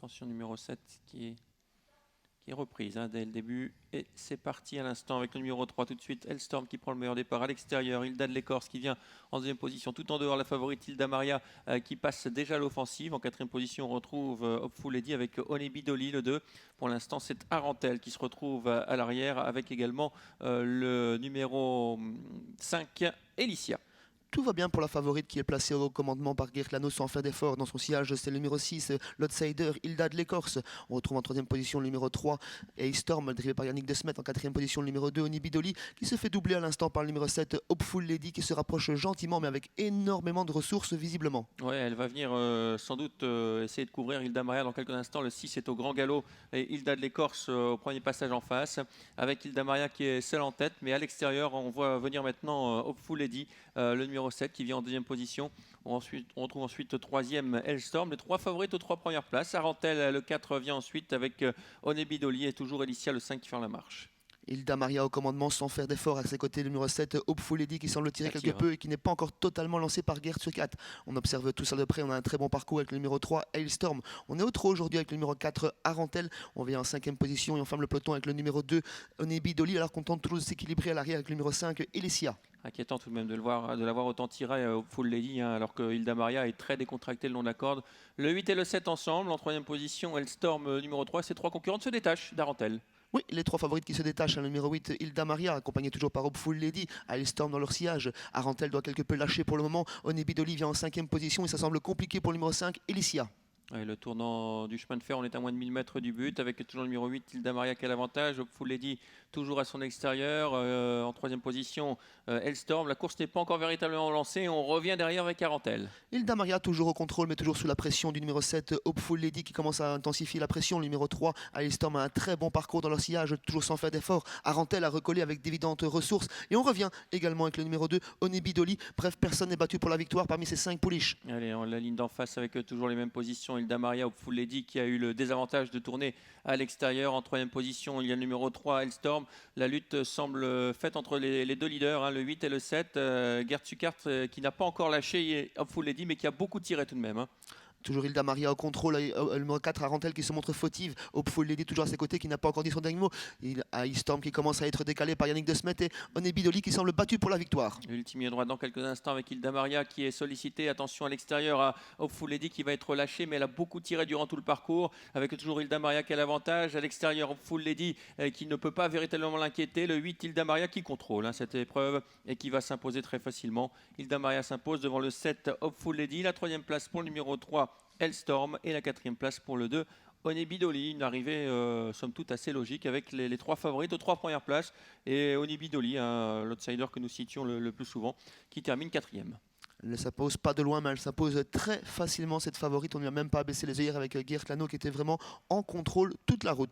Attention, numéro 7 qui est reprise dès le début. Et c'est parti à l'instant avec le numéro 3 tout de suite. Hellstorm qui prend le meilleur départ à l'extérieur. Hilda de l'Écorce qui vient en deuxième position. Tout en dehors, la favorite Hilda Maria qui passe déjà à l'offensive. En quatrième position, on retrouve Hopeful Lady avec Onebi Dolly, le 2. Pour l'instant, c'est Arantel qui se retrouve à l'arrière avec également le numéro 5, Elicia. Tout va bien pour la favorite qui est placée au commandement par Gert Lano sans faire d'effort. Dans son sillage, c'est le numéro 6, l'outsider Hilda de l'Écorce. On retrouve en troisième position le numéro 3, Storm, drivé par Yannick Desmet. En quatrième position, le numéro 2, Oni Bidoli, qui se fait doubler à l'instant par le numéro 7, Hopeful Lady, qui se rapproche gentiment, mais avec énormément de ressources visiblement. Ouais, elle va venir sans doute essayer de couvrir Hilda Maria dans quelques instants. Le 6 est au grand galop et Hilda de l'Écorce au premier passage en face, avec Hilda Maria qui est seule en tête. Mais à l'extérieur, on voit venir maintenant Hopeful Lady, le numéro 7 qui vient en deuxième position. On retrouve ensuite troisième Hellstorm, les trois favorites aux trois premières places. Arantel, le 4 vient ensuite avec Onebi Dolly et toujours Elicia, le 5 qui fait la marche. Hilda Maria au commandement sans faire d'effort. À ses côtés, le numéro 7, Hopeful Lady, qui semble tirer quelque peu et qui n'est pas encore totalement lancé par Gert sur 4. On observe tout ça de près. On a un très bon parcours avec le numéro 3, Hailstorm. On est au trot aujourd'hui avec le numéro 4, Arantel. On vient en cinquième position et on ferme le peloton avec le numéro 2, Onebi Dolly, alors qu'on tente toujours de s'équilibrer à l'arrière avec le numéro 5, Elicia. Inquiétant tout de même de l'avoir autant tiré au Full Lady, alors que Hilda Maria est très décontractée le long de la corde. Le 8 et le 7 ensemble, en troisième position, Hellstorm numéro 3. Ces trois concurrentes se détachent d'Arantel. Oui, les trois favorites qui se détachent, le numéro 8, Hilda Maria, accompagnée toujours par Hopeful Lady, Hailstorm dans leur sillage. Arantel doit quelque peu lâcher pour le moment. Onebi Dolly vient en cinquième position et ça semble compliqué pour le numéro 5, Elicia. Ouais, le tournant du chemin de fer, on est à moins de 1000 mètres du but, avec toujours le numéro 8, Hilda Maria qui a l'avantage. Hopeful Lady toujours à son extérieur. En troisième position, Hellstorm. La course n'est pas encore véritablement lancée. On revient derrière avec Arantel. Hilda Maria toujours au contrôle, mais toujours sous la pression du numéro 7, Hopeful Lady, qui commence à intensifier la pression. Le numéro 3, Hailstorm, a un très bon parcours dans leur sillage, toujours sans faire d'effort. Arantel a recollé avec d'évidentes ressources. Et on revient également avec le numéro 2, Onebi Dolly. Bref, personne n'est battu pour la victoire parmi ces 5 pouliches. Allez, on la ligne d'en face avec toujours les mêmes positions. Hilda Maria, Hopeful Lady qui a eu le désavantage de tourner à l'extérieur. En troisième position, il y a le numéro 3, Hellstorm. La lutte semble faite entre les deux leaders, le 8 et le 7. Gert Suckart qui n'a pas encore lâché Hopeful Lady, mais qui a beaucoup tiré tout de même. Toujours Hilda Maria au contrôle, le numéro 4, Arantel qui se montre fautive. Hopeful Lady toujours à ses côtés qui n'a pas encore dit son dernier mot. Il a Hailstorm qui commence à être décalé par Yannick Desmet et Onebi Dolly qui semble battu pour la victoire. Ultime droite dans quelques instants avec Hilda Maria qui est sollicitée. Attention à l'extérieur à Hopeful Lady qui va être lâchée, mais elle a beaucoup tiré durant tout le parcours. Avec toujours Hilda Maria qui a l'avantage. À l'extérieur, Hopeful Lady qui ne peut pas véritablement l'inquiéter. Le 8, Hilda Maria qui contrôle cette épreuve et qui va s'imposer très facilement. Hilda Maria s'impose devant le 7, Hopeful Lady. La troisième place pour le numéro 3, Hellstorm, et la quatrième place pour le 2, Onebi Dolly. Une arrivée somme toute assez logique avec les trois favorites aux trois premières places et Onebi Dolly, l'outsider que nous citions le plus souvent, qui termine quatrième. Elle ne s'impose pas de loin, mais elle s'impose très facilement cette favorite. On ne lui a même pas baissé les œillères avec Gert Lano qui était vraiment en contrôle toute la route.